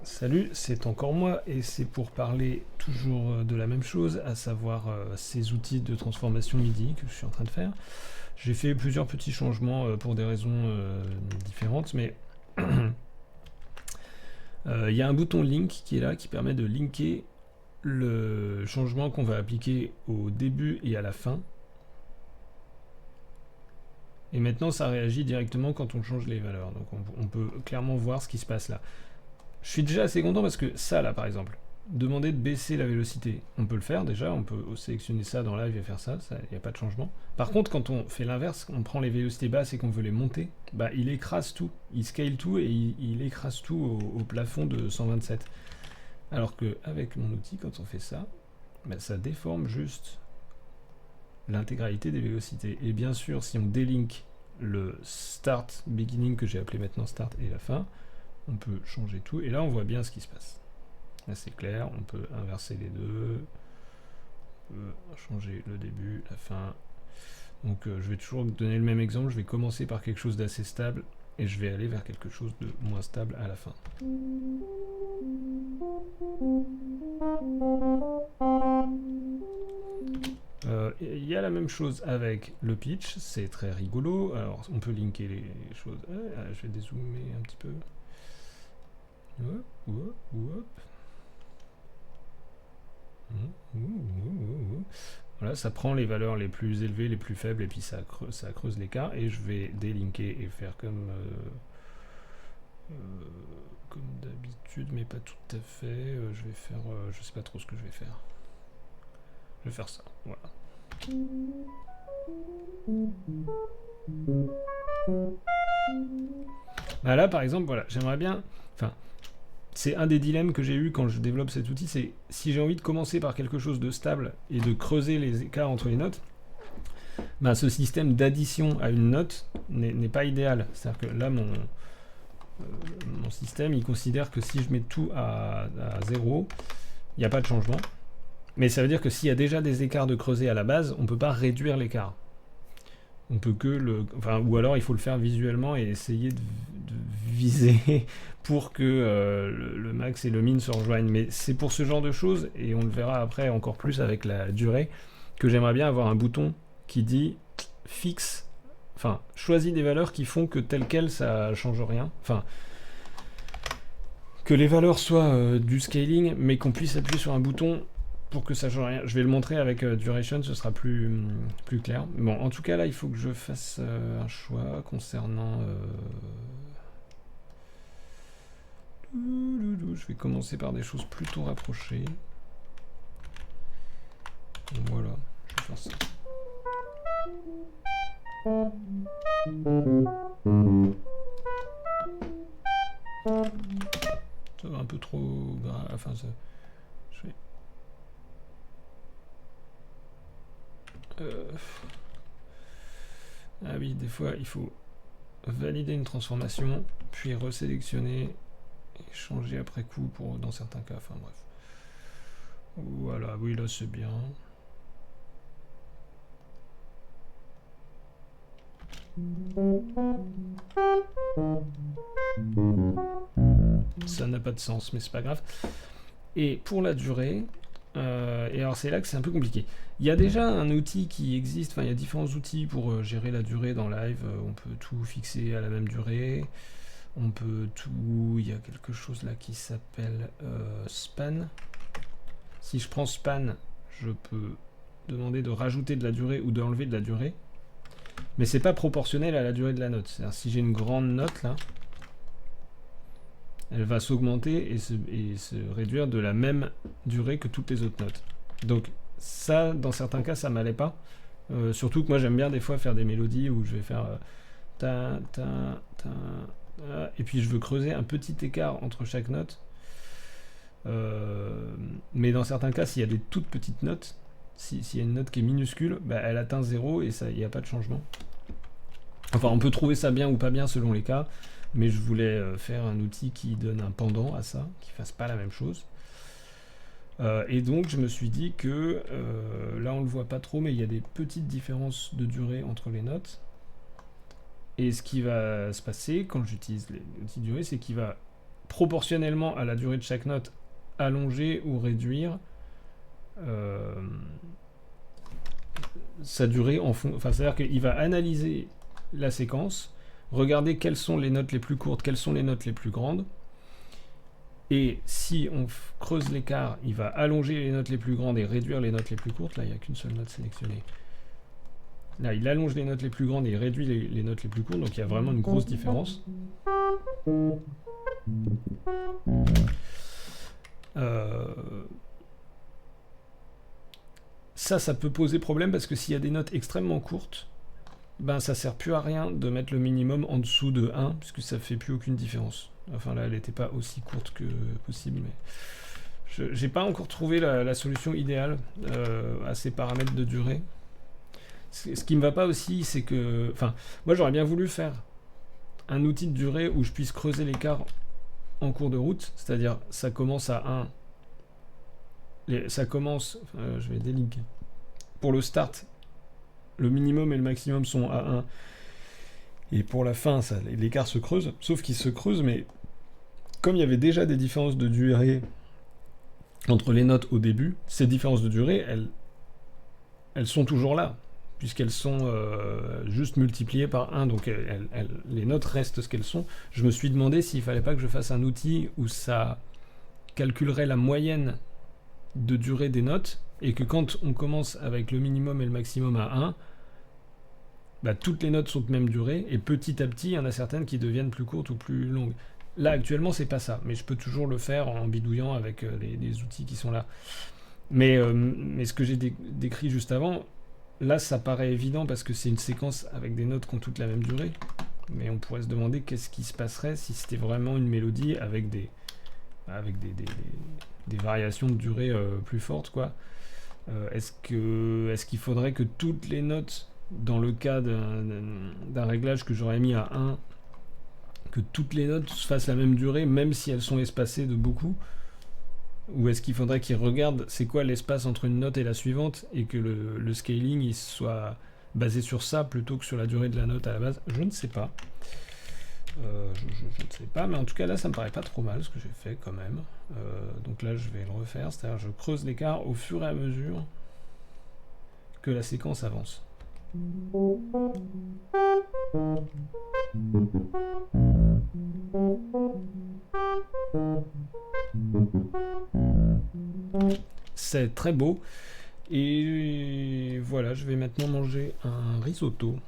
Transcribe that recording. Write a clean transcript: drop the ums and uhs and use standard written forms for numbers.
Salut, c'est encore moi et c'est pour parler toujours de la même chose, à savoir ces outils de transformation MIDI que je suis en train de faire. J'ai fait plusieurs petits changements pour des raisons différentes, mais il y a un bouton Link qui est là qui permet de linker le changement qu'on va appliquer au début et à la fin. Et maintenant ça réagit directement quand on change les valeurs, donc on peut clairement voir ce qui se passe là. Je suis déjà assez content parce que ça là par exemple, demander de baisser la vélocité, on peut le faire déjà, on peut sélectionner ça dans live et faire ça, il n'y a pas de changement. Par contre quand on fait l'inverse, on prend les vélocités basses et qu'on veut les monter, bah il écrase tout, il scale tout et il écrase tout au plafond de 127. Alors que avec mon outil quand on fait ça, bah, ça déforme juste l'intégralité des vélocités. Et bien sûr si on délink le start beginning que j'ai appelé maintenant start et la fin, on peut changer tout, et là on voit bien ce qui se passe. Là c'est clair, on peut inverser les deux, on peut changer le début, la fin. Donc je vais toujours donner le même exemple, je vais commencer par quelque chose d'assez stable, et je vais aller vers quelque chose de moins stable à la fin. Il y a la même chose avec le pitch, c'est très rigolo. Alors on peut linker les choses. Je vais dézoomer un petit peu. Hop, hop, hop. Voilà, ça prend les valeurs les plus élevées, les plus faibles, et puis ça creuse l'écart, et je vais délinker et faire comme d'habitude, mais pas tout à fait. Je vais faire, je sais pas trop ce que je vais faire. Je vais faire ça, voilà. Bah là, par exemple, voilà, j'aimerais bien... Enfin, c'est un des dilemmes que j'ai eu quand je développe cet outil, c'est si j'ai envie de commencer par quelque chose de stable et de creuser les écarts entre les notes, bah ce système d'addition à une note n'est pas idéal. C'est-à-dire que là, mon système, il considère que si je mets tout à 0, il n'y a pas de changement. Mais ça veut dire que s'il y a déjà des écarts de creuset à la base, on ne peut pas réduire l'écart. On peut que le... Enfin, ou alors il faut le faire visuellement et essayer de viser pour que le max et le min se rejoignent. Mais c'est pour ce genre de choses, et on le verra après encore plus avec la durée, que j'aimerais bien avoir un bouton qui dit fixe, enfin, choisis des valeurs qui font que tel quel ça change rien. Enfin, que les valeurs soient du scaling, mais qu'on puisse appuyer sur un bouton pour que ça change rien. Je vais le montrer avec duration, ce sera plus clair. Bon, en tout cas, là, il faut que je fasse un choix concernant... Je vais commencer par des choses plutôt rapprochées. Voilà, je vais faire ça. Ça va un peu trop grave. Enfin, ça... je vais... Ah oui, des fois, il faut valider une transformation, puis resélectionner et changer après coup pour dans certains cas. Enfin bref. Voilà, oui, là c'est bien. Ça n'a pas de sens, mais c'est pas grave. Et pour la durée, et alors c'est là que c'est un peu compliqué. Il y a déjà un outil qui existe, enfin il y a différents outils pour gérer la durée dans live. On peut tout fixer à la même durée. On peut tout... Il y a quelque chose là qui s'appelle span. Si je prends span, je peux demander de rajouter de la durée ou d'enlever de la durée. Mais c'est pas proportionnel à la durée de la note. C'est-à-dire si j'ai une grande note là, elle va s'augmenter et se réduire de la même durée que toutes les autres notes. Donc ça, dans certains cas, ça m'allait pas. Surtout que moi j'aime bien des fois faire des mélodies où je vais faire ta ta ta, et puis je veux creuser un petit écart entre chaque note. Mais dans certains cas, s'il y a des toutes petites notes, s'il y a une note qui est minuscule, bah, elle atteint 0 et il n'y a pas de changement. Enfin, on peut trouver ça bien ou pas bien selon les cas, mais je voulais faire un outil qui donne un pendant à ça, qui fasse pas la même chose. Et donc je me suis dit que, là on le voit pas trop, mais il y a des petites différences de durée entre les notes. Et ce qui va se passer quand j'utilise les outils de durée, c'est qu'il va proportionnellement à la durée de chaque note, allonger ou réduire sa durée en fond. Enfin, c'est-à-dire qu'il va analyser la séquence, regarder quelles sont les notes les plus courtes, quelles sont les notes les plus grandes, et si on creuse l'écart, il va allonger les notes les plus grandes et réduire les notes les plus courtes. Là, il n'y a qu'une seule note sélectionnée. Là, il allonge les notes les plus grandes et il réduit les notes les plus courtes, donc il y a vraiment une grosse différence. Ça peut poser problème parce que s'il y a des notes extrêmement courtes, ben ça sert plus à rien de mettre le minimum en dessous de 1, puisque ça fait plus aucune différence. Enfin là, elle n'était pas aussi courte que possible, mais j'ai pas encore trouvé la solution idéale à ces paramètres de durée. Ce qui me va pas aussi, c'est que... Enfin, moi j'aurais bien voulu faire un outil de durée où je puisse creuser l'écart en cours de route, c'est-à-dire ça commence à 1... ça commence... je vais délinker. Pour le start, le minimum et le maximum sont à 1. Et pour la fin, l'écart se creuse. Sauf qu'il se creuse, mais comme il y avait déjà des différences de durée entre les notes au début, ces différences de durée, elles sont toujours là, puisqu'elles sont juste multipliées par 1, donc les notes restent ce qu'elles sont. Je me suis demandé s'il fallait pas que je fasse un outil où ça calculerait la moyenne de durée des notes, et que quand on commence avec le minimum et le maximum à 1, bah, toutes les notes sont de même durée, et petit à petit, il y en a certaines qui deviennent plus courtes ou plus longues. Là, actuellement, c'est pas ça, mais je peux toujours le faire en bidouillant avec les outils qui sont là. Mais ce que j'ai décrit juste avant, là, ça paraît évident parce que c'est une séquence avec des notes qui ont toutes la même durée, mais on pourrait se demander qu'est-ce qui se passerait si c'était vraiment une mélodie avec des variations de durée plus fortes, quoi. Est-ce qu'il faudrait que toutes les notes, dans le cas d'un réglage que j'aurais mis à 1, que toutes les notes fassent la même durée, même si elles sont espacées de beaucoup? Ou est-ce qu'il faudrait qu'ils regardent c'est quoi l'espace entre une note et la suivante, et que le scaling il soit basé sur ça plutôt que sur la durée de la note à la base? Je ne sais pas. Je ne sais pas, mais en tout cas là ça me paraît pas trop mal ce que j'ai fait quand même. Donc là je vais le refaire, c'est-à-dire je creuse l'écart au fur et à mesure que la séquence avance. C'est très beau. Et voilà, je vais maintenant manger un risotto.